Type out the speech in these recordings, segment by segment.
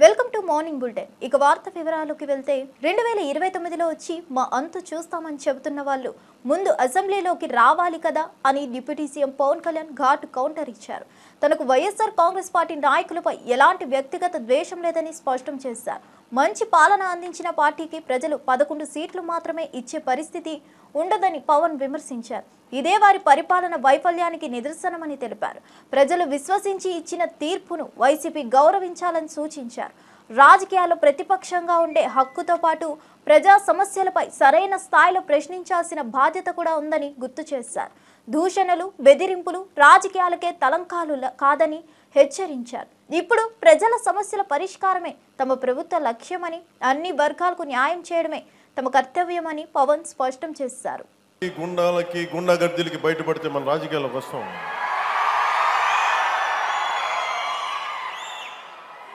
Welcome to morning bulletin. ఇక వార్త వివరాలకు వెళ్తే 2029లో వచ్చి మా అంతు చూస్తామని చెబుతున్న వాళ్ళు ముందు అసెంబ్లీలోకి రావాలి కదా అని డిప్యూటీ సీఎం పవన్ కళ్యాణ్ ఘాటు కౌంటర్ ఇచ్చారు. తనకు వైఎస్ఆర్ కాంగ్రెస్ పార్టీ నాయకులపై ఎలాంటి వ్యక్తిగత ద్వేషం లేదని స్పష్టం చేశారు. మంచి పాలన అందించిన పార్టీకి ప్రజలు 11 సీట్లు మాత్రమే ఇచ్చే పరిస్థితి ఉండదని పవన్ విమర్శించారు. ఇదే వారి పరిపాలన వైఫల్యానికి నిదర్శనమని తెలిపారు. ప్రజలు విశ్వసించి ఇచ్చిన తీర్పును వైసీపీ గౌరవించాలని సూచించారు. రాజకీయాల్లో ప్రతిపక్షంగా ఉండే హక్కుతో పాటు ప్రజా సమస్యలపై సరైన స్థాయిలో ప్రశ్నించాల్సిన బాధ్యత కూడా ఉందని గుర్తు చేశారు. దూషణలు, బెదిరింపులు రాజకీయాలకే తలంకాలు కాదని హెచ్చరించారు. ఇప్పుడు ప్రజల సమస్యల పరిష్కారమే తమ ప్రభుత్వ లక్ష్యమని, అన్ని వర్గాలకు న్యాయం చేయడమే తమ కర్తవ్యమని పవన్ స్పష్టం చేశారు. ఈ గుండాలకి గుండాగర్దీలకి బయటపడితే మన రాజకీయాలకు వస్తాం.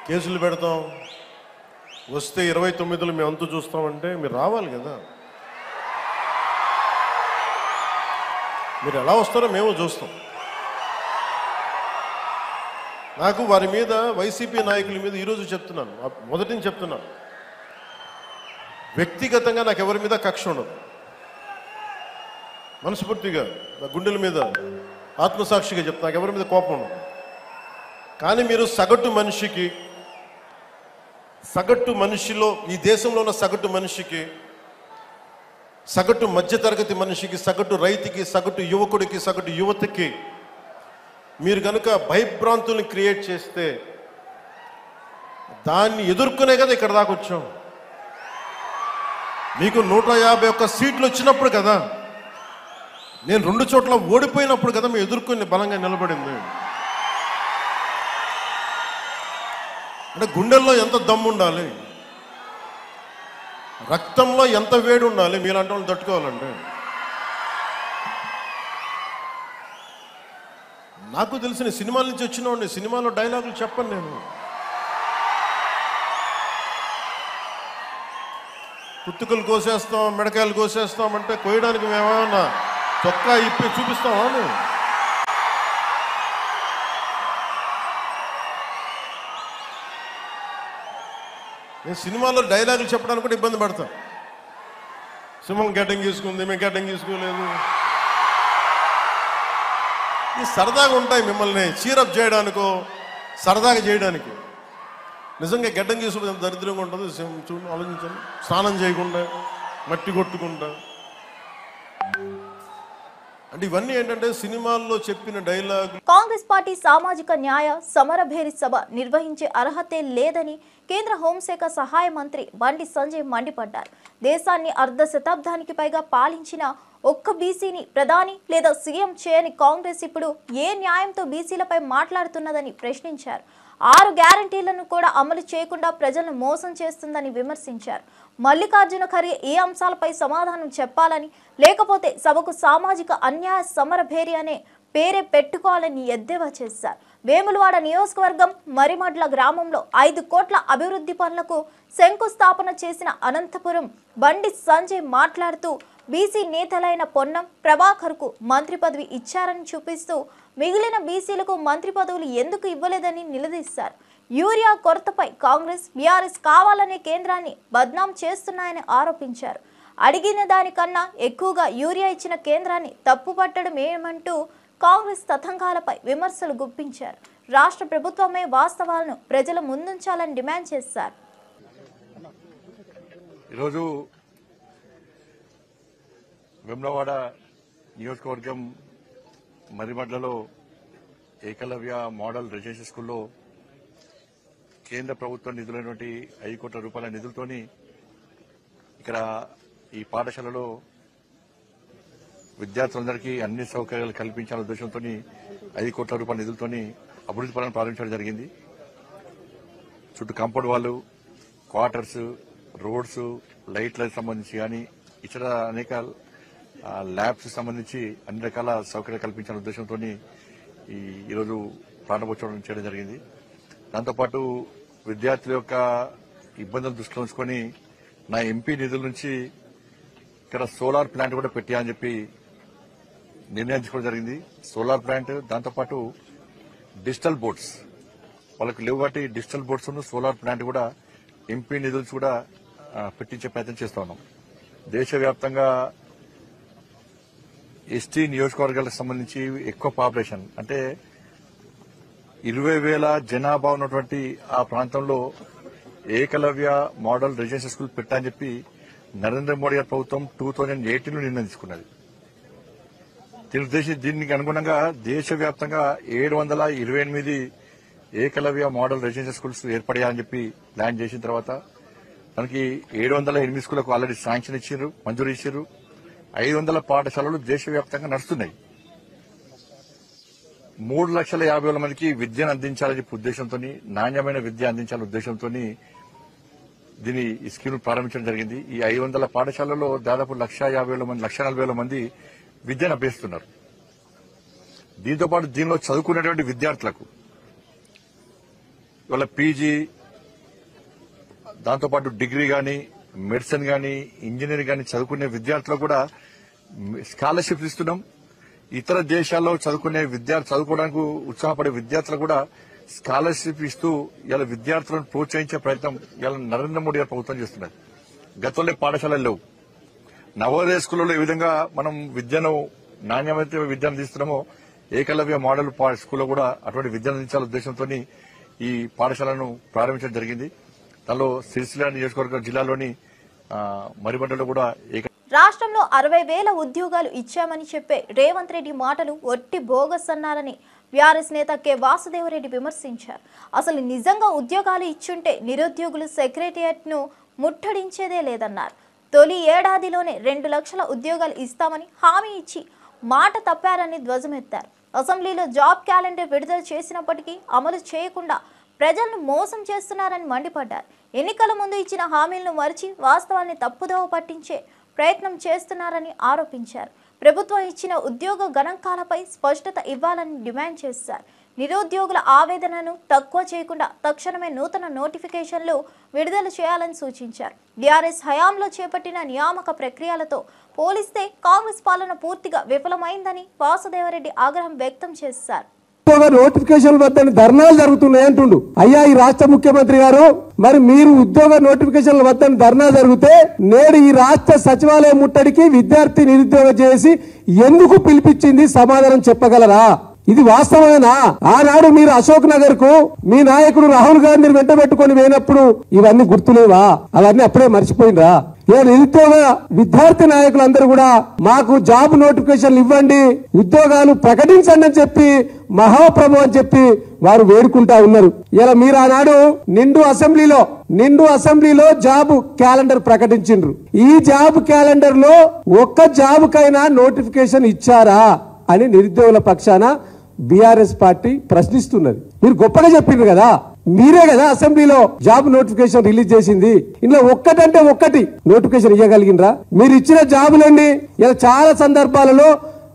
కేసులు పెడతాం, వస్తే 29లో మేము అంతు చూస్తామంటే మీరు రావాలి కదా. మీరు ఎలా వస్తారో మేము చూస్తాం. నాకు వారి మీద, వైసీపీ నాయకుల మీద ఈరోజు చెప్తున్నాను, మొదటి నుంచి చెప్తున్నాను, వ్యక్తిగతంగా నాకు ఎవరి మీద కక్ష ఉండదు. మనస్ఫూర్తిగా నా గుండెల మీద ఆత్మసాక్షిగా చెప్తా, నాకు ఎవరి మీద కోపం ఉండదు. కానీ మీరు సగటు మనిషిలో, ఈ దేశంలో ఉన్న సగటు మనిషికి, సగటు మధ్యతరగతి మనిషికి, సగటు రైతుకి, సగటు యువకుడికి, సగటు యువతకి మీరు కనుక భయభ్రాంతుల్ని క్రియేట్ చేస్తే దాన్ని ఎదుర్కొనే కదా ఇక్కడ దాకా వచ్చాం. మీకు 151 సీట్లు వచ్చినప్పుడు కదా, నేను 2 చోట్ల ఓడిపోయినప్పుడు కదా మేము ఎదుర్కొని బలంగా నిలబడింది. అంటే గుండెల్లో ఎంత దమ్ము ఉండాలి, రక్తంలో ఎంత వేడి ఉండాలి మీలాంటి వాళ్ళు తట్టుకోవాలంటే. నాకు తెలిసిన సినిమాల నుంచి వచ్చినవాడిని, సినిమాలో డైలాగులు చెప్పను నేను. కుత్తుకలు కోసేస్తాం, మిడకాయలు కోసేస్తాం అంటే కోయడానికి మేమేమన్నా చొక్కా ఇప్పి చూపిస్తామా? నేను సినిమాలో డైలాగులు చెప్పడానికి కూడా ఇబ్బంది పడతాం. సింహం గడ్డంగి తీసుకుంది, మేము గడ్డంగి తీసుకోలేదు. ఇది సరదాగా ఉంటాయి, మిమ్మల్ని చీరప్ చేయడానికో సరదాగా చేయడానికి. నిజంగా గడ్డం తీసుకుంటే ఎంత దరిద్రంగా ఉంటుంది చూడండి, ఆలోచించండి. స్నానం చేయకుండా, మట్టి కొట్టుకుంటా, అంటే ఇవన్నీ ఏంటంటే సినిమాల్లో చెప్పిన డైలాగ్. కాంగ్రెస్ పార్టీ సామాజిక న్యాయ సమరభేరి సభ నిర్వహించే అర్హతే లేదని కేంద్ర హోంశాఖ సహాయ మంత్రి బండి సంజయ్ మండిపడ్డారు. దేశాన్ని అర్ధ శతాబ్దానికి పైగా పాలించిన ఒక్క బీసీని ప్రధాని లేదా సీఎం చేయని కాంగ్రెస్ ఇప్పుడు ఏ న్యాయంతో బీసీలపై మాట్లాడుతున్నదని ప్రశ్నించారు. 6 గ్యారంటీలను కూడా అమలు చేయకుండా ప్రజలను మోసం చేస్తుందని విమర్శించారు. మల్లికార్జున ఖర్గే ఈ అంశాలపై సమాధానం చెప్పాలని, లేకపోతే సభకు సామాజిక అన్యాయ సమరభేరి అనే పేరే పెట్టుకోవాలని ఎద్దేవా చేశారు. వేములవాడ నియోజకవర్గం మరిమడ్ల గ్రామంలో 5 కోట్ల అభివృద్ధి పనులకు శంకుస్థాపన చేసిన అనంతపురం బండి సంజయ్ మాట్లాడుతూ బీసీ నేతలైన పొన్నం ప్రభాకర్కు మంత్రి పదవి ఇచ్చారని చూపిస్తూ మిగిలిన బీసీలకు మంత్రి పదవులు ఎందుకు ఇవ్వలేదని నిలదీశారు. యూరియా కొరతపై కాంగ్రెస్, బీఆర్ఎస్ కావాలనే కేంద్రాన్ని బద్నాం చేస్తున్నాయని ఆరోపించారు. అడిగిన దానికన్నా ఎక్కువగా యూరియా ఇచ్చిన కేంద్రాన్ని తప్పుపట్టడం ఏమంటూ కాంగ్రెస్ తతంగాలపై విమర్శలు గుప్పించారు. రాష్ట్ర ప్రభుత్వమే వాస్తవాలను ప్రజల ముందుంచాలని డిమాండ్ చేశారు. ఈరోజు వేములవాడ నియోజకవర్గం మరిమడ్లలో ఏకలవ్య మోడల్ రెసిడెన్షియల్ స్కూల్లో కేంద్ర ప్రభుత్వ నిధులైనటువంటి 5 కోట్ల రూపాయల నిధులతోని ఇక్కడ ఈ పాఠశాలలో విద్యార్థులందరికీ అన్ని సౌకర్యాలు కల్పించాలనే ఉద్దేశంతో 5 కోట్ల రూపాయల నిధులతోని అభివృద్ధి పనులను ప్రారంభించడం జరిగింది. చుట్టూ కాంపౌండ్ వాళ్ళు, క్వార్టర్స్, రోడ్స్, లైట్లకు సంబంధించి కానీ ఇతర అనేక ల్యాబ్స్ సంబంధించి అన్ని రకాల సౌకర్యాలు కల్పించాలనే ఉద్దేశంతో ఈరోజు ప్రారంభోత్సవం చేయడం జరిగింది. దాంతోపాటు విద్యార్థుల యొక్క ఇబ్బందులు దృష్టిలో ఉంచుకొని నా ఎంపీ నిధుల నుంచి ఇక్కడ సోలార్ ప్లాంట్ కూడా పెట్టాలని చెప్పి నిర్ణయించుకోవడం జరిగింది. సోలార్ ప్లాంట్, దాంతోపాటు డిజిటల్ బోర్డ్స్ వాళ్ళకి లేవు కాబట్టి డిజిటల్ బోర్డ్స్ సోలార్ ప్లాంట్ కూడా ఎంపీ నిధులు కూడా పెట్టించే ప్రయత్నం చేస్తా ఉన్నాం. దేశవ్యాప్తంగా ఎస్టీ నియోజకవర్గాలకు సంబంధించి ఎక్కువ పాపులేషన్ అంటే 20,000 జనాభా ఉన్నటువంటి ఆ ప్రాంతంలో ఏకలవ్య మోడల్ రెసిడెన్షియల్ స్కూల్ పెట్టని చెప్పి నరేంద్ర మోడీ గారి ప్రభుత్వం 2018లో నిర్ణయం తీసుకున్నది. దీనికి అనుగుణంగా దేశవ్యాప్తంగా 728 ఏకలవ్య మోడల్ రెసిడెన్షియల్ స్కూల్స్ ఏర్పడాలని చెప్పి ప్లాన్ చేసిన తర్వాత మనకి 708 స్కూళ్లకు ఆల్రెడీ శాంక్షన్ ఇచ్చారు, మంజూరు ఇచ్చారు. 500 పాఠశాలలు దేశవ్యాప్తంగా నడుస్తున్నాయి. 3,50,000 మందికి విద్యను అందించాలని చెప్పి ఉద్దేశంతో, నాణ్యమైన విద్య అందించాలనే ఉద్దేశంతో దీని ఈ స్కీమ్ ప్రారంభించడం జరిగింది. ఈ 500 పాఠశాలలో దాదాపు 1,40,000 మంది విద్యను అభ్యసిస్తున్నారు. దీంతో పాటు దీనిలో చదువుకునేటువంటి విద్యార్థులకు ఇవాళ పీజీ, దాంతోపాటు డిగ్రీ గాని, మెడిసిన్ గాని, ఇంజనీరింగ్ గాని చదువుకునే విద్యార్థులకు కూడా స్కాలర్షిప్స్ ఇస్తున్నాం. ఇతర దేశాల్లో చదువుకోవడానికి ఉత్సాహపడే విద్యార్థులకు కూడా స్కాలర్షిప్ ఇస్తూ ఇలా విద్యార్థులను ప్రోత్సహించే ప్రయత్నం ఇలా నరేంద్ర మోడీ గారు ప్రభుత్వం చేస్తున్నారు. గతంలో పాఠశాలలు లేవు. నవోదయ స్కూళ్లలో ఏ విధంగా మనం నాణ్యమైన విద్యను అందిస్తున్నామో ఏకలవ్య మోడల్ స్కూల్లో కూడా అటువంటి విద్యను అందించాలనే ఉద్దేశంతో ఈ పాఠశాలను ప్రారంభించడం జరిగింది. దానిలో సిరిసిల్ల నియోజకవర్గ జిల్లాలోని మరిబండలో కూడా రాష్ట్రంలో 60,000 ఉద్యోగాలు ఇచ్చామని చెప్పే రేవంత్ రెడ్డి మాటలు ఒట్టి బోగస్ అన్నారని బీఆర్ఎస్ నేత కె వాసుదేవరెడ్డి విమర్శించారు. అసలు నిజంగా ఉద్యోగాలు ఇచ్చుంటే నిరుద్యోగులు సెక్రటేరియట్ ను ముట్టడించేదే లేదన్నారు. తొలి ఏడాదిలోనే 2 లక్షల ఉద్యోగాలు ఇస్తామని హామీ ఇచ్చి మాట తప్పారని ధ్వజమెత్తారు. అసెంబ్లీలో జాబ్ క్యాలెండర్ విడుదల చేసినప్పటికీ అమలు చేయకుండా ప్రజలను మోసం చేస్తున్నారని మండిపడ్డారు. ఎన్నికల ముందు ఇచ్చిన హామీలను మరిచి వాస్తవాన్ని తప్పుదోవ పట్టించే ప్రయత్నం చేస్తున్నారని ఆరోపించారు. ప్రభుత్వం ఇచ్చిన ఉద్యోగ గణాంకాలపై స్పష్టత ఇవ్వాలని డిమాండ్ చేశారు. నిరుద్యోగుల ఆవేదనను తక్కువ చేయకుండా తక్షణమే నూతన నోటిఫికేషన్లు విడుదల చేయాలని సూచించారు. బీఆర్ఎస్ హయాంలో చేపట్టిన నియామక ప్రక్రియలతో పోలిస్తే కాంగ్రెస్ పాలన పూర్తిగా విఫలమైందని వాసుదేవరెడ్డి ఆగ్రహం వ్యక్తం చేశారు. నోటిఫికేషన్ వద్దని ధర్నాలు జరుగుతున్నాయి అంటుండు. అయ్యా ఈ రాష్ట్ర ముఖ్యమంత్రి గారు, మరి మీరు ఉద్యోగ నోటిఫికేషన్ల వద్దని ధర్నా జరిగితే నేడు ఈ రాష్ట్ర సచివాలయం ముట్టడికి విద్యార్థి నిరుద్యోగం చేసి ఎందుకు పిలిపించింది సమాధానం చెప్పగలరా? ఇది వాస్తవమేనా? ఆనాడు మీరు అశోక్ నగర్ కు మీ నాయకుడు రాహుల్ గాంధీని వెంట పెట్టుకుని పోయినప్పుడు ఇవన్నీ గుర్తులేవా? అవన్నీ అప్పుడే మర్చిపోయినరా? నిరుద్యోగ విద్యార్థి నాయకులందరూ కూడా మాకు జాబ్ నోటిఫికేషన్లు ఇవ్వండి, ఉద్యోగాలు ప్రకటించండి అని చెప్పి మహాప్రభు అని చెప్పి వారు వేడుకుంటా ఉన్నారు. ఇలా మీరు ఆనాడు నిండు అసెంబ్లీలో జాబ్ క్యాలెండర్ ప్రకటించిండ్రు. ఈ జాబ్ క్యాలెండర్ లో ఒక్క జాబ్ కైనా నోటిఫికేషన్ ఇచ్చారా అని నిరుద్యోగుల పక్షాన బీఆర్ఎస్ పార్టీ ప్రశ్నిస్తున్నది. మీరు గొప్పగా చెప్పిండ్రు కదా, మీరే కదా అసెంబ్లీలో జాబ్ నోటిఫికేషన్ రిలీజ్ చేసింది. ఇందులో ఒక్కటంటే ఒక్కటి నోటిఫికేషన్ ఇవ్వగలిగినరా? మీరు ఇచ్చిన జాబులండి ఇలా చాలా సందర్భాలలో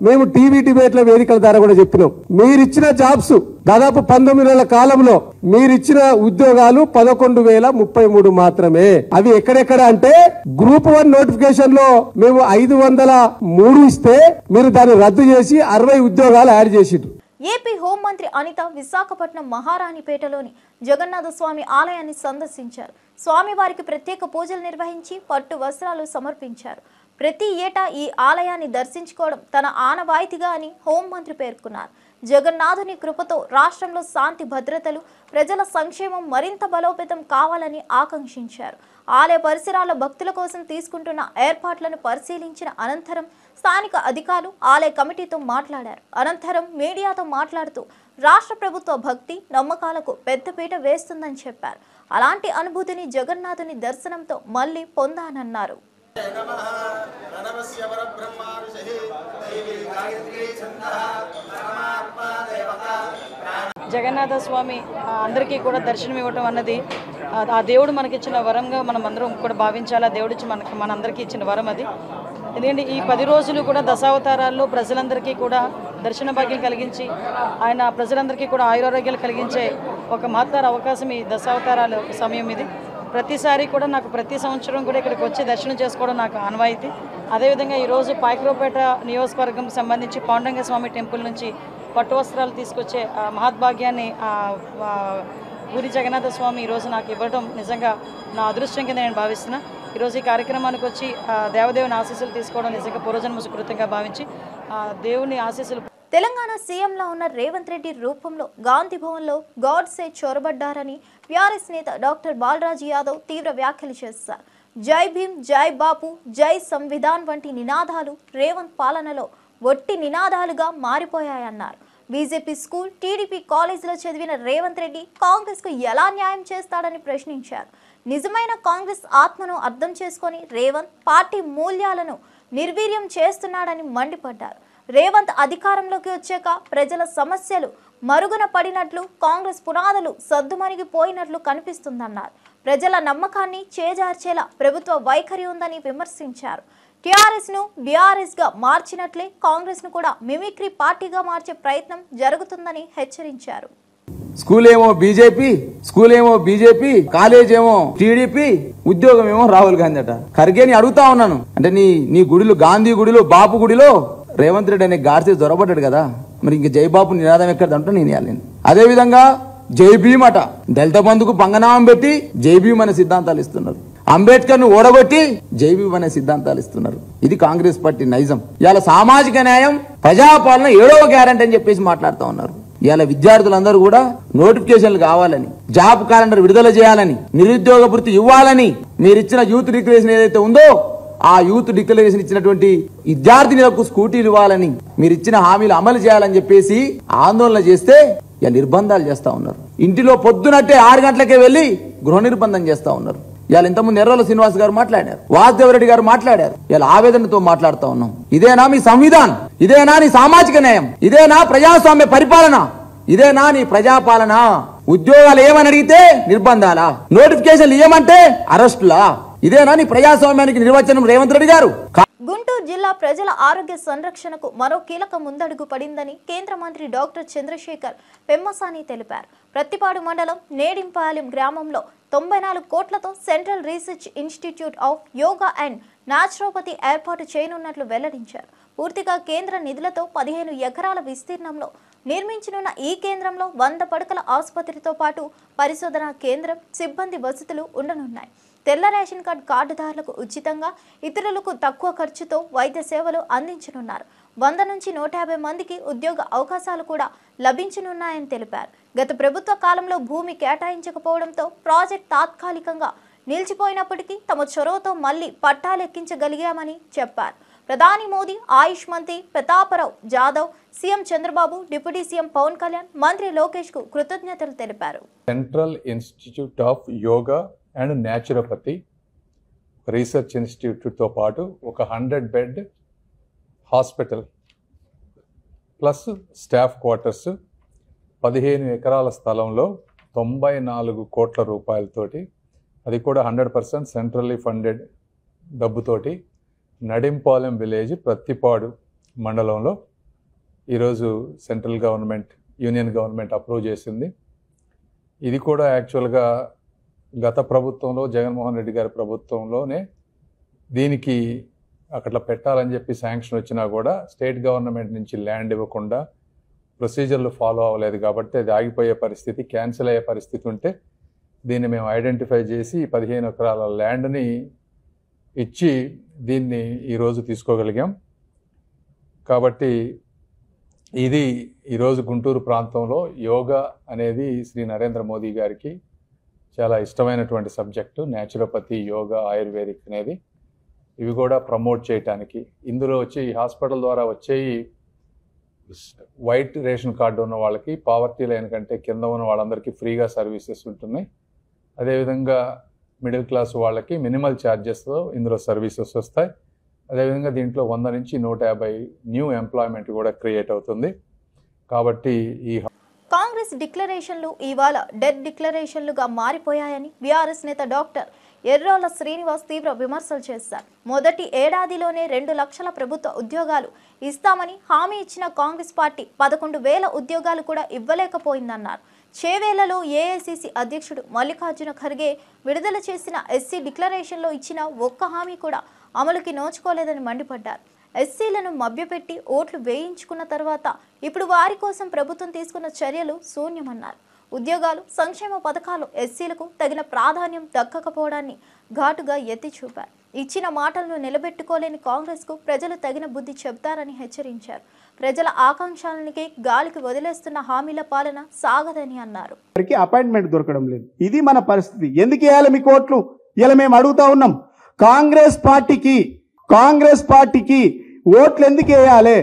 మేము టీవీ డిబేట్ల వేదికల ద్వారా కూడా చెప్పినాం. మీరిచ్చిన జాబ్స్ దాదాపు 19 నెలల కాలంలో మీరిచ్చిన ఉద్యోగాలు 11,033 మాత్రమే. అవి ఎక్కడెక్కడ అంటే గ్రూప్ 1 నోటిఫికేషన్ లో మేము 503 ఇస్తే మీరు దాన్ని రద్దు చేసి 60 ఉద్యోగాలు యాడ్ చేసిండ్రు. ఏపీ హోంమంత్రి అనిత విశాఖపట్నం మహారాణిపేటలోని జగన్నాథ స్వామి ఆలయాన్ని సందర్శించారు. స్వామివారికి ప్రత్యేక పూజలు నిర్వహించి పట్టు వస్త్రాలు సమర్పించారు. ప్రతి ఏటా ఈ ఆలయాన్ని దర్శించుకోవడం తన ఆనవాయితీగా అని హోంమంత్రి పేర్కొన్నారు. జగన్నాథుని కృపతో రాష్ట్రంలో శాంతి భద్రతలు, ప్రజల సంక్షేమం మరింత బలోపేతం కావాలని ఆకాంక్షించారు. ఆలయ పరిసరాల భక్తుల కోసం తీసుకుంటున్న ఏర్పాట్లను పరిశీలించిన అనంతరం స్థానిక అధికారులు ఆలయ కమిటీతో మాట్లాడారు. అనంతరం మీడియాతో మాట్లాడుతూ రాష్ట్ర ప్రభుత్వ భక్తి నమ్మకాలకు పెద్దపీట వేస్తుందని చెప్పారు. అలాంటి అనుభూతిని జగన్నాథుని దర్శనంతో మళ్లీ పొందానన్నారు. జగన్నాథ స్వామి అందరికీ కూడా దర్శనం ఇవ్వటం అన్నది ఆ దేవుడు మనకిచ్చిన వరంగా మనం అందరం కూడా భావించాలి. ఆ దేవుడు మనందరికీ ఇచ్చిన వరం అది. ఎందుకంటే ఈ 10 రోజులు కూడా దశావతారాల్లో ప్రజలందరికీ కూడా దర్శన భాగ్యం కలిగించి ఆయన ప్రజలందరికీ కూడా ఆయురారోగ్యాలు కలిగించే ఒక మహత్తర అవకాశం ఈ దశావతారాల సమయం ఇది. ప్రతిసారి కూడా నాకు ప్రతి సంవత్సరం కూడా ఇక్కడికి వచ్చి దర్శనం చేసుకోవడం నాకు ఆనవాయితీ. అదేవిధంగా ఈరోజు పాయకరావుపేట నియోజకవర్గం సంబంధించి పాండురంగ స్వామి టెంపుల్ నుంచి పట్టు వస్త్రాలు తీసుకొచ్చే మహద్భాగ్యాన్ని పూరి జగన్నాథ స్వామి ఈరోజు నాకు ఇవ్వడం నిజంగా నా అదృష్టం కింద నేను భావిస్తున్నా. ఈరోజు ఈ కార్యక్రమానికి వచ్చి దేవదేవుని ఆశీస్సులు తీసుకోవడం నిజంగా పూర్వజన్మ సుకృతంగా భావించి దేవుని ఆశీస్సులు. తెలంగాణ సీఎంలో ఉన్న రేవంత్ రెడ్డి రూపంలో గాంధీ భవన్లో గాడ్సే చొరబడ్డారని టీఆర్ఎస్ నేత డాక్టర్ బాలరాజు యాదవ్ తీవ్ర వ్యాఖ్యలు చేశారు. జై భీమ్, జై బాపు, జై సంవిధాన్ వంటి నినాదాలు రేవంత్ పాలనలో ఒట్టి నినాదాలుగా మారిపోయాయన్నారు. బీజేపీ స్కూల్, టీడీపీ కాలేజీలో చదివిన రేవంత్ రెడ్డి కాంగ్రెస్కు ఎలా న్యాయం చేస్తాడని ప్రశ్నించారు. నిజమైన కాంగ్రెస్ ఆత్మను అర్థం చేసుకొని రేవంత్ పార్టీ మూల్యాలను నిర్వీర్యం చేస్తున్నాడని మండిపడ్డారు. రేవంత్ అధికారంలోకి వచ్చాక ప్రజల సమస్యలు మరుగున పడినట్లు, కాంగ్రెస్ పునాదులు సద్దుమణిగిపోయినట్లు కనిపిస్తుందన్నారు. ప్రజల నమ్మకాన్ని చేజార్చేలా ప్రభుత్వ వైఖరి ఉందని విమర్శించారు. టీఆర్ఎస్ను బీఆర్ఎస్గా మార్చినట్లే కాంగ్రెస్ను కూడా మిమిక్రీ పార్టీగా మార్చే ప్రయత్నం జరుగుతుందని హెచ్చరించారు. స్కూల్ ఏమో బీజేపీ, కాలేజ్ ఏమో టీడీపీ, ఉద్యోగం ఏమో రాహుల్ గాంధీ అట. ఖర్గేని అడుగుతా ఉన్నాను, అంటే నీ గుడిలో, గాంధీ గుడిలో, బాపు గుడిలో రేవంత్ రెడ్డి అనే గాడ్సే దొరబడ్డాడు కదా, మరి ఇంక జై బాపు నినాదం ఎక్కడంటే నేను ఇవ్వాలి. అదే విధంగా జై భీమ్ అట, దళిత బంధుకు పంగనామం పెట్టి జై భీమ్ అనే సిద్ధాంతాలు ఇస్తున్నారు. అంబేద్కర్ ను ఓడగొట్టి జై భీమ్ అనే సిద్ధాంతాలు ఇస్తున్నారు. ఇది కాంగ్రెస్ పార్టీ నైజం. ఇవాళ సామాజిక న్యాయం, ప్రజాపాలన 7వ గ్యారంటీ అని చెప్పేసి మాట్లాడుతూ ఉన్నారు. ఇవాళ విద్యార్థులందరూ కూడా నోటిఫికేషన్లు కావాలని, జాబ్ క్యాలెండర్ విడుదల చేయాలని, నిరుద్యోగ భృతి ఇవ్వాలని, మీరిచ్చిన యూత్ డిక్లరేషన్ ఏదైతే ఉందో ఆ యూత్ డిక్లరేషన్ ఇచ్చినటువంటి విద్యార్థినులకు స్కూటీలు ఇవ్వాలని, మీరు ఇచ్చిన హామీలు అమలు చేయాలని చెప్పేసి ఆందోళన చేస్తే ఇలా నిర్బంధాలు చేస్తా ఉన్నారు. ఇంటిలో పొద్దునట్టే 6 గంటలకే వెళ్లి గృహ నిర్బంధం చేస్తా ఉన్నారు. ఇవాళ ఇంతకుముందు ఎర్రల శ్రీనివాస్ గారు మాట్లాడారు, వాసుదేవరెడ్డి గారు మాట్లాడారు. ఇలా ఆవేదనతో మాట్లాడుతూ ఉన్నాం. ఇదేనా మీ సంవిధానం? ఇదేనా నీ సామాజిక న్యాయం? ఇదేనా ప్రజాస్వామ్య పరిపాలన? ఇదేనా నీ ప్రజాపాలన? ఉద్యోగాలు ఏమని అడిగితే నిర్బంధాలా, నోటిఫికేషన్లు ఏమంటే అరెస్టులా? ఇదేనా నీ ప్రజాస్వామ్యానికి నిర్వచనం రేవంత్ రెడ్డి గారు? గుంటూరు జిల్లా ప్రజల ఆరోగ్య సంరక్షణకు మరో కీలక ముందడుగు పడిందని కేంద్ర మంత్రి డాక్టర్ చంద్రశేఖర్ పెమ్మసాని తెలిపారు. ప్రత్తిపాడు మండలం నేడింపాలెం గ్రామంలో 94 కోట్లతో central research institute of yoga and naturopathy ఏర్పాటు చేయనున్నట్లు వెల్లడించారు. పూర్తిగా కేంద్ర నిధులతో 15 ఎకరాల విస్తీర్ణంలో నిర్మించనున్న ఈ కేంద్రంలో 100 పడకల ఆసుపత్రితో పాటు పరిశోధనా కేంద్రం, సిబ్బంది వసతులు ఉండనున్నాయి. తెల్ల రేషన్ కార్డుదారులకు ఉచితంగా, ఇతరులకు తక్కువ ఖర్చుతో వైద్య సేవలు అందించనున్నారు. 100 నుంచి 150 మందికి ఉద్యోగ అవకాశాలు కూడా లభించనున్నాయని తెలిపారు. గత ప్రభుత్వ కాలంలో భూమి కేటాయించకపోవడంతో ప్రాజెక్ట్ తాత్కాలికంగా నిలిచిపోయినప్పటికీ తమ చొరవతో మళ్లీ పట్టాలెక్కించగలిగామని చెప్పారు. ప్రధాని మోదీ, ఆయుష్ మంత్రి Prataprao Jadhav, CM Chandrababu, deputy CM Pawan Kalyan, మంత్రి లోకేష్ కు కృతజ్ఞతలు తెలిపారు. Central institute of yoga and naturopathy research ఇన్స్టిట్యూట్తో పాటు ఒక 100 bed hospital plus staff quarters 15 ఎకరాల స్థలంలో 94 కోట్ల రూపాయలతోటి, అది కూడా 100% సెంట్రల్లీ ఫండెడ్ డబ్బుతోటి నడింపాలెం విలేజ్ ప్రత్తిపాడు మండలంలో ఈరోజు central government, union government approve చేసింది. ఇది కూడా యాక్చువల్గా గత ప్రభుత్వంలో, జగన్మోహన్ రెడ్డి గారి ప్రభుత్వంలోనే దీనికి అక్కడ పెట్టాలని చెప్పి శాంక్షన్ వచ్చినా కూడా స్టేట్ గవర్నమెంట్ నుంచి ల్యాండ్ ఇవ్వకుండా ప్రొసీజర్లు ఫాలో అవ్వలేదు కాబట్టి అది ఆగిపోయే పరిస్థితి, క్యాన్సిల్ అయ్యే పరిస్థితి ఉంటే దీన్ని మేము ఐడెంటిఫై చేసి 15 ఎకరాల ల్యాండ్ని ఇచ్చి దీన్ని ఈరోజు తీసుకోగలిగాం. కాబట్టి ఇది ఈరోజు గుంటూరు ప్రాంతంలో యోగా అనేది శ్రీ నరేంద్ర మోదీ గారికి చాలా ఇష్టమైనటువంటి సబ్జెక్టు. న్యాచురోపతి, యోగా, ఆయుర్వేదిక్ అనేది ఇవి కూడా ప్రమోట్ చేయడానికి ఇందులో వచ్చి ఈ హాస్పిటల్ ద్వారా వచ్చేవి వైట్ రేషన్ కార్డు ఉన్న వాళ్ళకి, పావర్టీ లైన్ కంటే కింద ఉన్న వాళ్ళందరికీ ఫ్రీగా సర్వీసెస్ ఉంటున్నాయి. అదేవిధంగా మిడిల్ క్లాస్ వాళ్ళకి మినిమల్ ఛార్జెస్తో ఇందులో సర్వీసెస్ వస్తాయి. అదేవిధంగా దీంట్లో 100 నుంచి 150 న్యూ ఎంప్లాయ్మెంట్ కూడా క్రియేట్ అవుతుంది. కాబట్టి ఈ కాంగ్రెస్ డిక్లరేషన్లు ఇవాళ డెడ్ డిక్లరేషన్లుగా మారిపోయాయని బీఆర్ఎస్ నేత డాక్టర్ ఎర్రోల శ్రీనివాస్ తీవ్ర విమర్శలు చేశారు. మొదటి ఏడాదిలోనే 2 లక్షల ప్రభుత్వ ఉద్యోగాలు ఇస్తామని హామీ ఇచ్చిన కాంగ్రెస్ పార్టీ 11,000 ఉద్యోగాలు కూడా ఇవ్వలేకపోయిందన్నారు. చేవేళ్లలో ఏఐసీసీ అధ్యక్షుడు మల్లికార్జున ఖర్గే విడుదల చేసిన ఎస్సీ డిక్లరేషన్లో ఇచ్చిన ఒక్క హామీ కూడా అమలుకి నోచుకోలేదని మండిపడ్డారు. ఎస్సీలను మభ్యపెట్టి ఓట్లు వేయించుకున్న తర్వాత ఇప్పుడు వారి కోసం ప్రభుత్వం తీసుకున్న చర్యలు శూన్యమన్నారు. ఉద్యోగాలు, సంక్షేమ పథకాలు ఎస్సీలకు తగిన ప్రాధాన్యం దక్కకపోవడాన్ని ఘాటుగా ఎత్తి చూపారు. ఇచ్చిన మాటలను నిలబెట్టుకోలేని కాంగ్రెస్కు ప్రజలు తగిన బుద్ధి చెబుతారని హెచ్చరించారు. ప్రజల ఆకాంక్షలకి గాలికి వదిలేస్తున్న హామీల పాలన సాగదని అన్నారు. అపాయింట్మెంట్ దొరకడం లేదు. ఇది మన పరిస్థితి. ఎందుకు వేయాలి మీ కోట్లు? ఇలా మేము అడుగుతా ఉన్నాం. కాంగ్రెస్ పార్టీకి ఓట్లు ఎందుకు వేయాలి?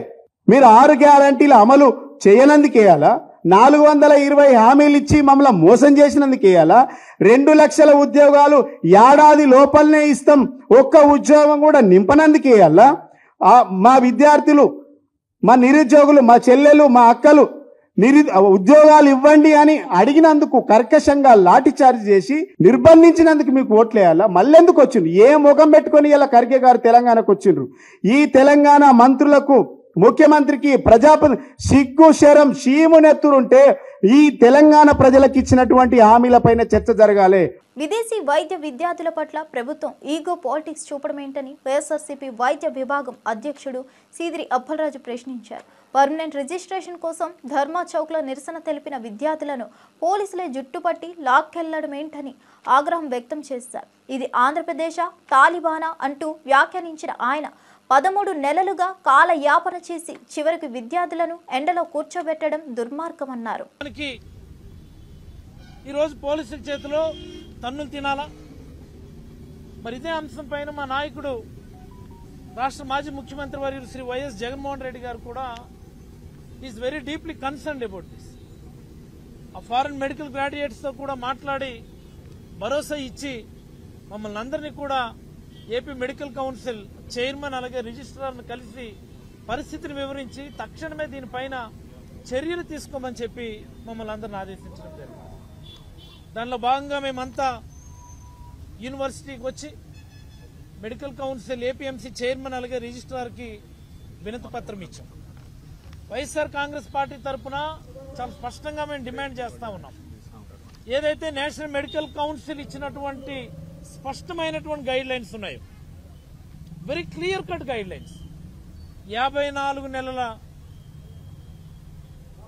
మీరు 6 గ్యారంటీల అమలు చేయనందుకు వేయాలా? 420 హామీలు ఇచ్చి మమ్మల్ని మోసం చేసినందుకు వేయాలా? 2 లక్షల ఉద్యోగాలు ఏడాది లోపలనే ఇస్తాం, ఒక్క ఉద్యోగం కూడా నింపనందుకు వేయాలా? మా విద్యార్థులు, మా నిరుద్యోగులు, మా చెల్లెలు, మా అక్కలు ఉద్యోగాలు ఇవ్వండి అని అడిగినందుకు కర్కశంగా లాఠీ చార్జ్ చేసి నిర్బంధించినందుకు మీకు ఓట్లు వేయాలా? మళ్ళెందుకు వచ్చిండ్రు? ఏ ముఖం పెట్టుకొని ఇలా ఖర్గే గారు తెలంగాణకు వచ్చిండ్రు? ఈ తెలంగాణ మంత్రులకు, ముఖ్యమంత్రికి, ప్రజాప్రతి సిగ్గు శరం షీమునెత్తురుంటే ఈ తెలంగాణ ప్రజలకు ఇచ్చినటువంటి హామీలపైన చర్చ జరగాలి. విదేశీ వైద్య విద్యార్థుల పట్ల ప్రభుత్వం ఈగో పాలిటిక్స్ చూపడమేంటని వైఎస్ఆర్సీపీ వైద్య విభాగం అధ్యక్షుడు సీదిరి అప్పలరాజు ప్రశ్నించారు. పర్మనెంట్ రిజిస్ట్రేషన్ కోసం ధర్మా చౌక్లో నిరసన తెలిపిన విద్యార్థులను పోలీసులే జుట్టుపట్టి లాక్కెళ్లడమేంటని ఆగ్రహం వ్యక్తం చేశారు. ఇది ఆంధ్రప్రదేశ్ తాలిబానా అంటూ వ్యాఖ్యానించిన ఆయన 13 నెలలుగా కాలయాపన చేసి చివరికి విద్యార్థులను ఎండలో కూర్చోబెట్టడం దుర్మార్గమన్నారు. ఈరోజు పోలీసుల చేతిలో తన్నులు తినాలా? మరి ఇదే అంశం పైన మా నాయకుడు రాష్ట్ర మాజీ ముఖ్యమంత్రి వర్యులు శ్రీ వైఎస్ జగన్మోహన్ రెడ్డి గారు కూడా is very deeply concerned about this. ఆ ఫారెన్ మెడికల్ గ్రాడ్యుయేట్స్తో కూడా మాట్లాడి భరోసా ఇచ్చి మమ్మల్ని అందరినీ కూడా ఏపీ మెడికల్ కౌన్సిల్ చైర్మన్ అలాగే రిజిస్ట్రార్ను కలిసి పరిస్థితిని వివరించి తక్షణమే దీనిపైన చర్యలు తీసుకోమని చెప్పి మమ్మల్ని అందరిని ఆదేశించడం జరిగింది. దానిలో భాగంగా మేమంతా యూనివర్సిటీకి వచ్చి మెడికల్ కౌన్సిల్ ఏపీఎంసీ చైర్మన్ అలాగే రిజిస్ట్రార్కి వినతి పత్రం ఇచ్చాం. వైఎస్ఆర్ కాంగ్రెస్ పార్టీ తరఫున చాలా స్పష్టంగా మేము డిమాండ్ చేస్తా ఉన్నాం. ఏదైతే నేషనల్ మెడికల్ కౌన్సిల్ ఇచ్చినటువంటి స్పష్టమైనటువంటి గైడ్ లైన్స్ ఉన్నాయో, very clear cut guidelines, 54 నెలల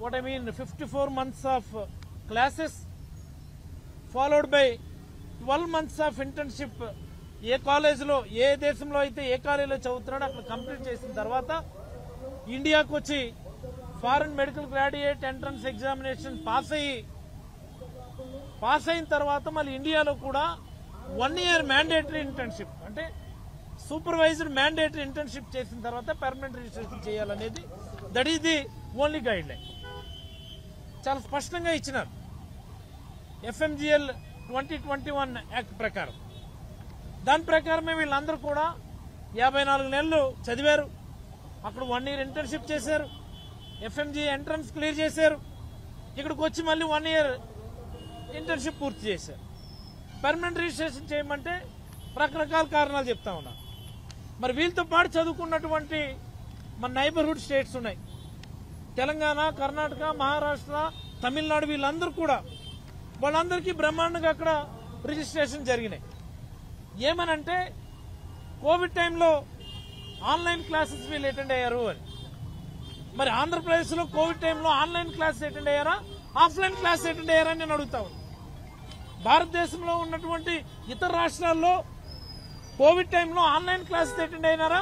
54 months of classes followed by 12 months of internship. ఏ కాలేజీలో, ఏ దేశంలో అయితే ఏ కాలేజీలో చదువుతున్నాడో అక్కడ కంప్లీట్ చేసిన తర్వాత ఇండియాకు వచ్చి foreign medical graduate entrance examination pass అయిన తర్వాత మళ్ళీ ఇండియాలో కూడా 1 year మ్యాండేటరీ ఇంటర్న్షిప్, అంటే సూపర్వైజ్డ్ మ్యాండేటరీ ఇంటర్న్షిప్ చేసిన తర్వాత పర్మనెంట్ రిజిస్ట్రేషన్ చేయాలనేది that is the only guide line. చాలా స్పష్టంగా ఇచ్చినారు FMGL 2021 యాక్ట్ ప్రకారం. దాని ప్రకారమే వీళ్ళందరూ కూడా 54 నెలలు చదివారు, అక్కడ 1 year ఇంటర్న్షిప్ చేశారు, FMG ఎంట్రన్స్ క్లియర్ చేశారు, ఇక్కడికి వచ్చి మళ్ళీ 1 year ఇంటర్న్షిప్ పూర్తి చేశారు. పర్మనెంట్ రిజిస్ట్రేషన్ చేయమంటే రకరకాల కారణాలు చెప్తా ఉన్నారు. మరి వీళ్ళతో పాటు చదువుకున్నటువంటి మన నైబర్హుడ్ స్టేట్స్ ఉన్నాయి, తెలంగాణ, కర్ణాటక, మహారాష్ట్ర, తమిళనాడు, వీళ్ళందరూ కూడా వాళ్ళందరికీ బ్రహ్మాండంగా అక్కడ రిజిస్ట్రేషన్ జరిగినాయి. ఏమనంటే కోవిడ్ టైంలో ఆన్లైన్ క్లాసెస్ వీళ్ళు అటెండ్ అయ్యారు అని. మరి ఆంధ్రప్రదేశ్లో కోవిడ్ టైంలో ఆన్లైన్ క్లాసెస్ అటెండ్ అయ్యారా, ఆఫ్లైన్ క్లాస్ అటెండ్ అయ్యారా అని నేను అడుగుతా ఉన్నాను. భారతదేశంలో ఉన్నటువంటి ఇతర రాష్ట్రాల్లో కోవిడ్ టైంలో ఆన్లైన్ క్లాసెస్ అటెండ్ అయినారా?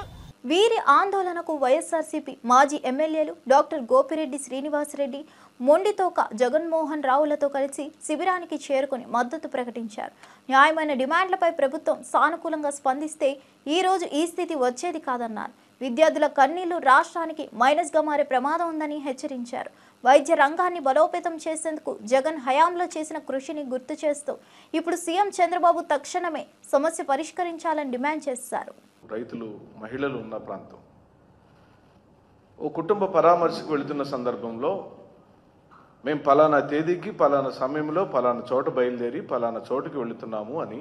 వీరి ఆందోళనకు వైఎస్ఆర్సీపీ మాజీ ఎమ్మెల్యేలు డాక్టర్ గోపిరెడ్డి శ్రీనివాసరెడ్డి, మొండితోక జగన్మోహన్ రావులతో కలిసి శిబిరానికి చేరుకుని మద్దతు ప్రకటించారు. న్యాయమైన డిమాండ్లపై ప్రభుత్వం సానుకూలంగా స్పందిస్తే ఈ రోజు ఈ స్థితి వచ్చేది కాదన్నారు. విద్యార్థుల కన్నీళ్లు రాష్ట్రానికి మైనస్గా మారే ప్రమాదం ఉందని హెచ్చరించారు. వైద్య రంగాన్ని బలోపేతం చేసేందుకు జగన్ హయాంలో చేసిన కృషిని గుర్తు చేస్తూ ఇప్పుడు సీఎం చంద్రబాబు తక్షణమే సమస్య పరిష్కరించాలని డిమాండ్ చేశారు. రైతులు, మహిళలు ఉన్న ప్రాంతం. ఓ కుటుంబ పరామర్శకు వెళుతున్న సందర్భంలో మేము పలానా తేదీకి పలానా సమయంలో పలానా చోట బయలుదేరి పలానా చోటుకి వెళుతున్నాము అని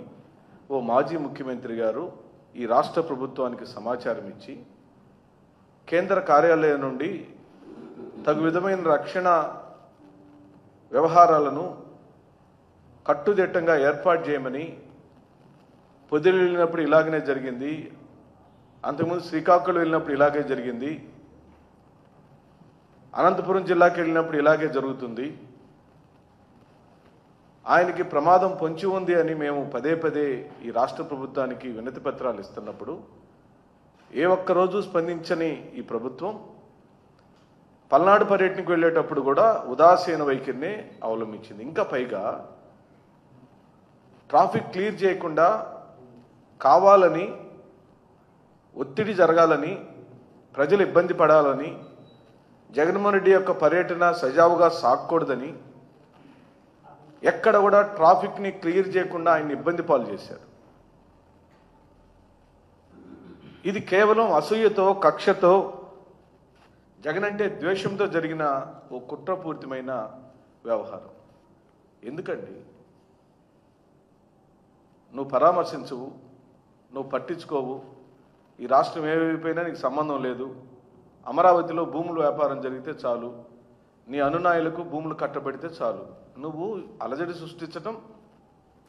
ఓ మాజీ ముఖ్యమంత్రి గారు ఈ రాష్ట్ర ప్రభుత్వానికి సమాచారం ఇచ్చి కేంద్ర కార్యాలయం నుండి తగు విధమైన రక్షణ వ్యవహారాలను కట్టుదిట్టంగా ఏర్పాటు చేయమని పొదిలి వెళ్ళినప్పుడు ఇలాగనే జరిగింది, అంతకుముందు శ్రీకాకుళం వెళ్ళినప్పుడు ఇలాగే జరిగింది, అనంతపురం జిల్లాకి వెళ్ళినప్పుడు ఇలాగే జరుగుతుంది, ఆయనకి ప్రమాదం పొంచి ఉంది అని మేము పదే పదే ఈ రాష్ట్ర ప్రభుత్వానికి వినతి పత్రాలు ఇస్తున్నప్పుడు ఏ ఒక్కరోజు స్పందించని ఈ ప్రభుత్వం పల్నాడు పర్యటనకు వెళ్ళేటప్పుడు కూడా ఉదాసీన వైఖరిని అవలంబించింది. ఇంకా పైగా ట్రాఫిక్ క్లియర్ చేయకుండా కావాలని ఒత్తిడి జరగాలని ప్రజలు ఇబ్బంది పడాలని జగన్మోహన్ రెడ్డి యొక్క పర్యటన సజావుగా సాగకూడదని ఎక్కడ కూడా ట్రాఫిక్ని క్లియర్ చేయకుండా ఆయన ఇబ్బంది పాలు చేశారు. ఇది కేవలం అసూయతో కక్షతో జగన్ అంటే ద్వేషంతో జరిగిన ఓ కుట్రపూరితమైన వ్యవహారం. ఎందుకండి నువ్వు పరామర్శించవు, నువ్వు పట్టించుకోవు, ఈ రాష్ట్రం ఏమైపోయినా నీకు సంబంధం లేదు, అమరావతిలో భూముల వ్యాపారం జరిగితే చాలు, నీ అనునాయులకు భూములు కట్టబెడితే చాలు, నువ్వు అలజడి సృష్టించడం.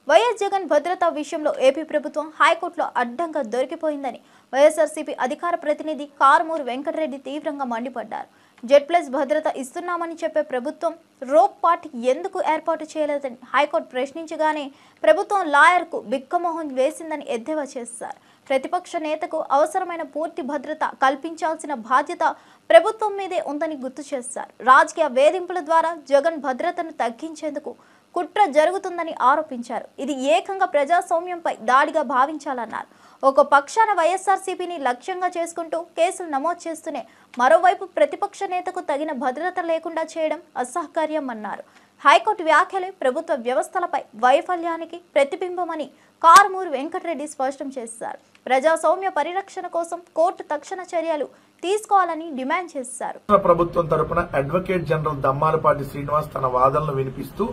వైఎస్ జగన్ భద్రతా విషయంలో ఏపీ ప్రభుత్వం హైకోర్టులో అడ్డంగా దొరికిపోయిందని వైఎస్ఆర్సీపీ అధికార ప్రతినిధి కారుమూరి వెంకటరెడ్డి తీవ్రంగా మండిపడ్డారు. జెడ్+ భద్రత ఇస్తున్నామని చెప్పే ప్రభుత్వం రోప్ పార్టీ ఎందుకు ఏర్పాటు చేయలేదని హైకోర్టు ప్రశ్నించగానే ప్రభుత్వం లాయర్కు బిక్కమోహన్ వేసిందని ఎద్దేవా చేశారు. ప్రతిపక్ష నేతకు అవసరమైన పూర్తి భద్రత కల్పించాల్సిన బాధ్యత ప్రభుత్వం మీదే ఉందని గుర్తు చేశారు. రాజకీయ వేధింపుల ద్వారా జగన్ భద్రతను తగ్గించేందుకు కుట్ర జరుగుతుందని ఆరోపించారు. ఇది ఏకంగా ప్రజాస్వామ్యంపై దాడిగా భావించాలన్నారు. ఒక పక్షాన వైఎస్ఆర్సీపీని లక్ష్యంగా చేసుకుంటూ కేసులు నమోదు చేస్తూనే మరోవైపు ప్రతిపక్ష నేతకు తగిన భద్రత లేకుండా చేయడం అసహకార్యం అన్నారు. హైకోర్టు వ్యాఖ్యలే ప్రభుత్వ వ్యవస్థలపై వైఫల్యానికి ప్రతిబింబమని కారుమూరి వెంకటరెడ్డి స్పష్టం చేశారు. ప్రజాస్వామ్య పరిరక్షణ కోసం కోర్టు తక్షణ చర్యలు తీసుకోవాలని డిమాండ్ చేశారు. ప్రభుత్వం తరపున అడ్వకేట్ జనరల్ దమ్మాలపాటి శ్రీనివాస్ తన వాదనలు వినిపిస్తూ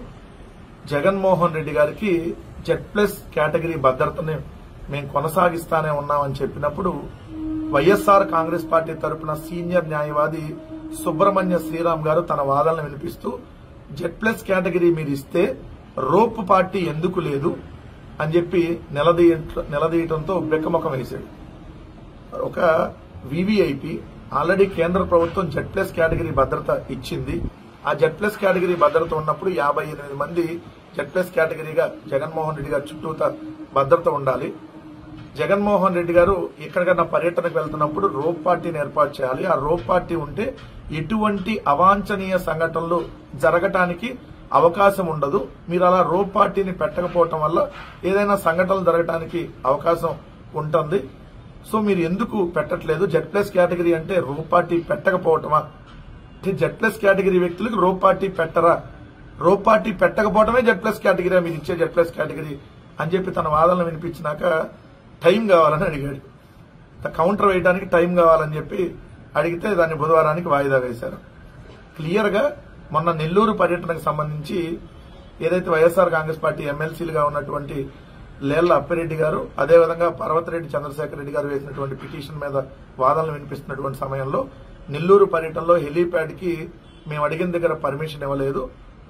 జగన్మోహన్ రెడ్డి గారికి జెడ్+ కేటగిరీ భద్రతని మేము కొనసాగిస్తానే ఉన్నామని చెప్పినప్పుడు వైఎస్ఆర్ కాంగ్రెస్ పార్టీ తరపున సీనియర్ న్యాయవాది సుబ్రహ్మణ్య శ్రీరామ్ గారు తన వాదనలు వినిపిస్తూ జెడ్+ కేటగిరీ మీరు ఇస్తే రోప్ పార్టీ ఎందుకు లేదు అని చెప్పి నిలదీయటంతో బెక్కముఖం వేశాడు. ఒక వివిఐపి ఆల్రెడీ కేంద్ర ప్రభుత్వం జెడ్+ కేటగిరీ భద్రత ఇచ్చింది. ఆ జెడ్+ కేటగిరీ భద్రత ఉన్నప్పుడు 58 మంది జెడ్+ కేటగిరీగా జగన్మోహన్ రెడ్డి గారు చుట్టూతా భద్రత ఉండాలి. జగన్మోహన్ రెడ్డి గారు ఎక్కడికైనా పర్యటనకు వెళ్తున్నప్పుడు రోప్ పార్టీని ఏర్పాటు చేయాలి. ఆ రోప్ పార్టీ ఉంటే ఎటువంటి అవాంఛనీయ సంఘటనలు జరగటానికి అవకాశం ఉండదు. మీరు అలా రోప్ పార్టీని పెట్టకపోవటం వల్ల ఏదైనా సంఘటనలు జరగటానికి అవకాశం ఉంటుంది. సో మీరు ఎందుకు పెట్టట్లేదు? జెడ్+ కేటగిరీ అంటే రోప్ పార్టీ పెట్టకపోవటమా? జెడ్+ కేటగిరీ వ్యక్తులకు రోప్ పార్టీ పెట్టరా? రోప్ పార్టీ పెట్టకపోవటమే జెడ్+ కేటగిరీ మీరు ఇచ్చే జెడ్+ కేటగిరీ అని చెప్పి తన వాదనలు వినిపించినాక టైం కావాలని అడిగాడు. కౌంటర్ వేయడానికి టైం కావాలని చెప్పి అడిగితే దాన్ని బుధవారానికి వాయిదా వేశారు. క్లియర్ గా మొన్న నెల్లూరు పర్యటనకు సంబంధించి ఏదైతే వైఎస్ఆర్ కాంగ్రెస్ పార్టీ ఎమ్మెల్సీలుగా ఉన్నటువంటి లేళ్ల అప్పిరెడ్డి గారు అదేవిధంగా పర్వతరెడ్డి చంద్రశేఖర్ రెడ్డి గారు వేసినటువంటి పిటిషన్ మీద వాదనలు వినిపిస్తున్నటువంటి సమయంలో నెల్లూరు పర్యటనలో హెలీప్యాడ్ కి మేము అడిగిన దగ్గర పర్మిషన్ ఇవ్వలేదు.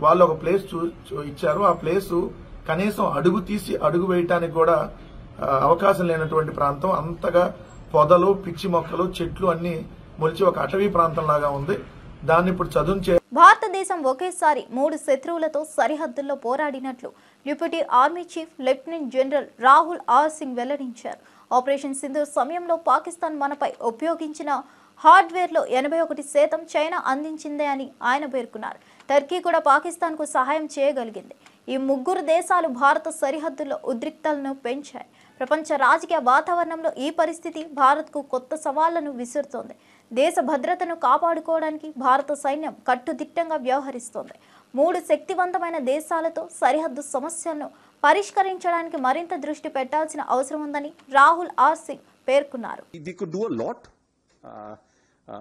వాళ్ళు ఒక ప్లేస్ ఇచ్చారు. ఆ ప్లేసు కనీసం అడుగు తీసి అడుగు వేయటానికి కూడా అవకాశం లేనటువంటి ప్రాంతం. అంతగా పొదలు, పిచ్చి మొక్కలు, చెట్లు అన్ని మొలిచి ఒక అటవీ ప్రాంతం లాగా ఉంది. దాన్ని ఇప్పుడు చదువు భారతదేశం ఒకేసారి 3 శత్రువులతో సరిహద్దుల్లో పోరాడినట్లు deputy army chief lieutenant general Rahul R Singh వెల్లడించారు. ఆపరేషన్ సింధూర్ సమయంలో పాకిస్తాన్ మనపై ఉపయోగించిన హార్డ్వేర్లో 81% చైనా అందించిందే అని ఆయన పేర్కొన్నారు. టర్కీ కూడా పాకిస్తాన్కు సహాయం చేయగలిగింది. ఈ 3 దేశాలు భారత సరిహద్దుల్లో ఉద్రిక్తలను పెంచాయి. ప్రపంచ రాజకీయ వాతావరణంలో ఈ పరిస్థితి భారత్కు కొత్త సవాళ్లను విసురుతోంది. దేశ భద్రతను కాపాడుకోవడానికి భారత సైన్యం కట్టుదిట్టంగా వ్యవహరిస్తోంది. 3 శక్తివంతమైన దేశాలతో సరిహద్దు సమస్యలను పరిష్కరించడానికి మరింత దృష్టి పెట్టాల్సిన అవసరం ఉందని రాహుల్ ఆర్ సింగ్ పేర్కొన్నారు.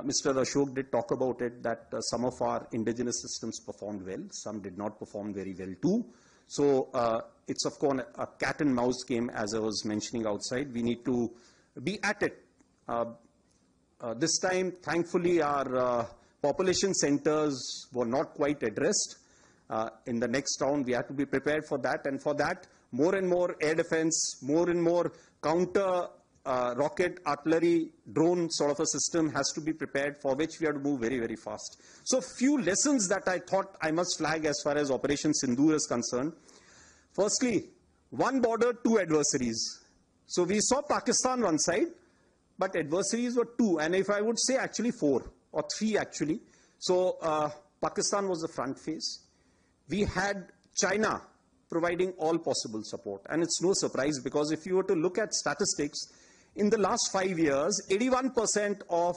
Mr. Ashok did talk about it that some of our indigenous systems performed well, some did not perform very well too. So it's of course a cat and mouse game, as I was mentioning outside. We need to be at it. This time, thankfully, our population centers were not quite addressed. In the next round, we have to be prepared for that, and for that, more and more air defense, more and more counter rocket, artillery, drone sort of a system has to be prepared, for which we have to move very, very fast. So few lessons that I thought I must flag as far as Operation Sindoor is concerned. Firstly, one border, two adversaries. So we saw Pakistan one side, but adversaries were two, and if I would say actually four or three actually. So Pakistan was the front face. We had China providing all possible support, and it's no surprise because if you were to look at statistics, in the last 5 years, 81% of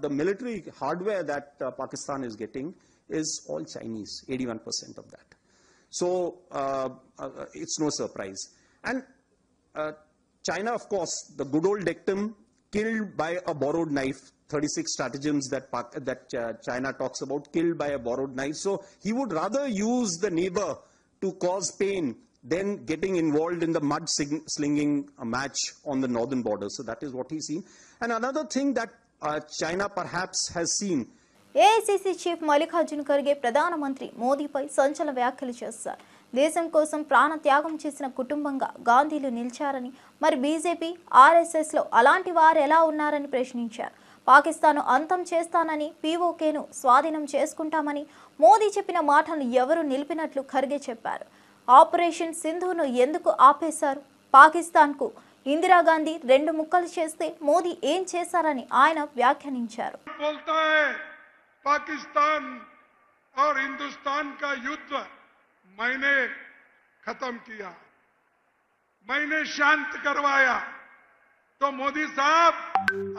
the military hardware that Pakistan is getting is all Chinese, 81% of that. So it's no surprise. And China, of course, the good old dictum, killed by a borrowed knife, 36 stratagems that China talks about, killed by a borrowed knife. So he would rather use the neighbor to cause pain than getting involved in the mud-slinging match on the northern border. So that is what he's seen. And another thing that China perhaps has seen. AICC chief Mallikarjun Kharge ప్రధానమంత్రి మోదీపై సంచలన వ్యాఖ్యలు చేశారు. దేశం కోసం ప్రాణ త్యాగం చేసిన కుటుంబంగా గాంధీలు నిలిచారని, మరి బీజేపీ ఆర్ఎస్ఎస్లో అలాంటి వారు ఎలా ఉన్నారని ప్రశ్నించారు. పాకిస్తాన్ను అంతం చేస్తానని, పీఓకేను స్వాధీనం చేసుకుంటామని మోదీ చెప్పిన మాటలను ఎవరు నిలిపినట్లు ఖర్గే చెప్పారు. ఆపరేషన్ సింధును ఎందుకు ఆపేశారు? పాకిస్తాన్కు ఇందిరాగాంధీ 2 ముక్కలు చేస్తే మోదీ ఏం చేశారని ఆయన వ్యాఖ్యానించారు. पाकिस्तान और हिंदुस्तान का युद्ध मैंने खत्म किया, मैंने शांत करवाया, तो मोदी साहब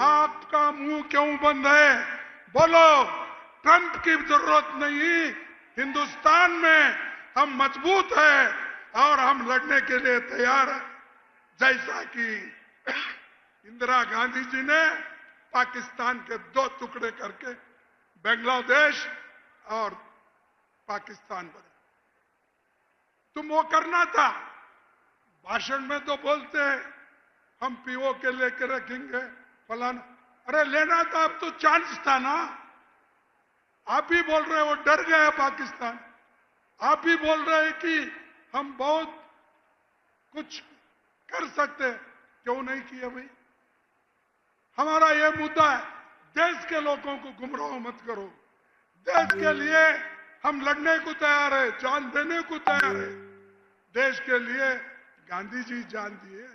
आपका मुंह क्यों बंद है? बोलो, ट्रंप की जरूरत नहीं, हिंदुस्तान में हम मजबूत हैं और हम लड़ने के लिए तैयार हैं, जैसा कि इंदिरा गांधी जी ने पाकिस्तान के 2 टुकड़े करके बांग्लादेश और पाकिस्तान बने. तुम वो करना था. भाषण में तो बोलते हैं हम पीओ के लेकर रखेंगे फलाना. अरे लेना था, अब तो चांस था ना. आप ही बोल रहे हो डर गया पाकिस्तान. आप ही बोल रहे हैं कि हम बहुत कुछ कर सकते, क्यों नहीं किया भाई? हमारा ये मुद्दा है. देश के लोगों को गुमराह मत करो. देश के लिए हम लड़ने को तैयार है, जान देने को तैयार है. देश के लिए गांधी जी जान दिए,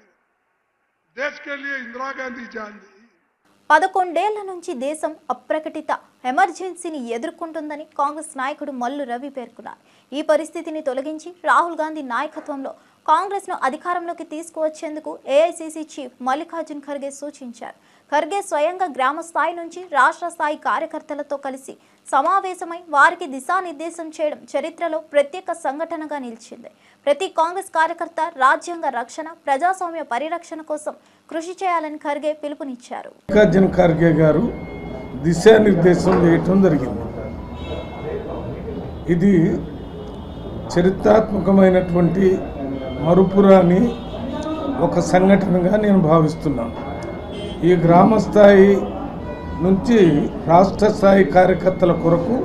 देश के लिए इंदिरा गांधी जान दी. 11 ఏళ్ల నుంచి దేశం అప్రకటిత ఎమర్జెన్సీని ఎదుర్కొంటుందని కాంగ్రెస్ నాయకుడు మల్లు రవి పేర్కొన్నారు. ఈ పరిస్థితిని తొలగించి రాహుల్ గాంధీ నాయకత్వంలో కాంగ్రెస్ను అధికారంలోకి తీసుకువచ్చేందుకు ఏఐసీసీ చీఫ్ మల్లికార్జున్ ఖర్గే సూచించారు. ఖర్గే స్వయంగా గ్రామ స్థాయి నుంచి రాష్ట్ర స్థాయి కార్యకర్తలతో కలిసి సమావేశమై వారికి దిశానిర్దేశం చేయడం చరిత్రలో ప్రత్యేక సంఘటనగా నిలిచింది. ప్రతి కాంగ్రెస్ కార్యకర్త రాజ్యాంగ రక్షణ, ప్రజాస్వామ్య పరిరక్షణ కోసం కృషి చేయాలని ఖర్గే పిలుపునిచ్చారు. మల్లికార్జున్ ఖర్గే గారు దిశానిర్దేశం చేయటం జరిగింది. ఇది చరిత్రాత్మకమైనటువంటి మరుపురాని ఒక సంఘటనగా నేను భావిస్తున్నాను. ఈ గ్రామ స్థాయి నుంచి రాష్ట్ర స్థాయి కార్యకర్తల కొరకు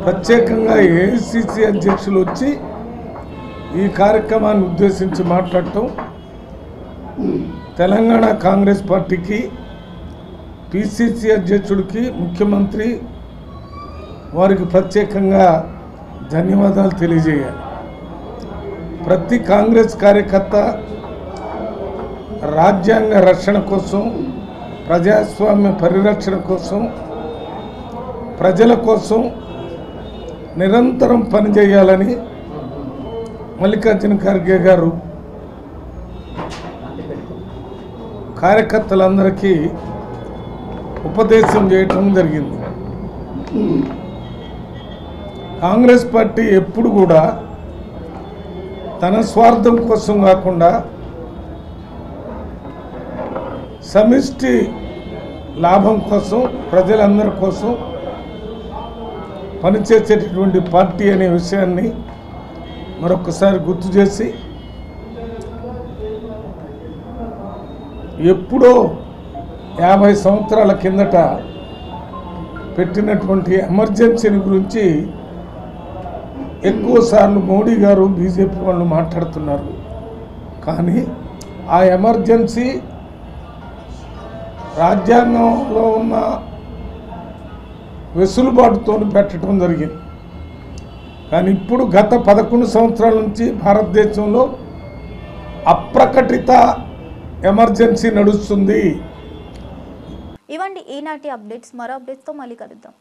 ప్రత్యేకంగా ఏఐసీసీ అధ్యక్షులు వచ్చి ఈ కార్యక్రమాన్ని ఉద్దేశించి మాట్లాడటం తెలంగాణ కాంగ్రెస్ పార్టీకి, పిసిసి అధ్యక్షుడికి, ముఖ్యమంత్రి వారికి ప్రత్యేకంగా ధన్యవాదాలు తెలియజేయాలి. ప్రతి కాంగ్రెస్ కార్యకర్త రాజ్యాంగ రక్షణ కోసం, ప్రజాస్వామ్య పరిరక్షణ కోసం, ప్రజల కోసం నిరంతరం పనిచేయాలని మల్లికార్జున ఖర్గే గారు కార్యకర్తలందరికీ ఉపదేశం చేయటం జరిగింది. కాంగ్రెస్ పార్టీ ఎప్పుడు కూడా తన స్వార్థం కోసం కాకుండా సమిష్టి లాభం కోసం, ప్రజలందరి కోసం పనిచేసేటటువంటి పార్టీ అనే విషయాన్ని మరొకసారి గుర్తు చేసి, ఎప్పుడో 50 సంవత్సరాల కిందట పెట్టినటువంటి ఎమర్జెన్సీని గురించి ఎక్కువసార్లు మోడీ గారు, బీజేపీ వాళ్ళు మాట్లాడుతున్నారు. కానీ ఆ ఎమర్జెన్సీ రాజ్యాంగంలో ఉన్న వెసులుబాటుతో పెట్టడం జరిగింది. కానీ ఇప్పుడు గత 11 సంవత్సరాల నుంచి భారతదేశంలో అప్రకటిత ఎమర్జెన్సీ నడుస్తుంది. ఇవండి ఈనాటి అప్డేట్స్. మరో అప్డేట్స్తో మళ్ళీ కలుద్దాం.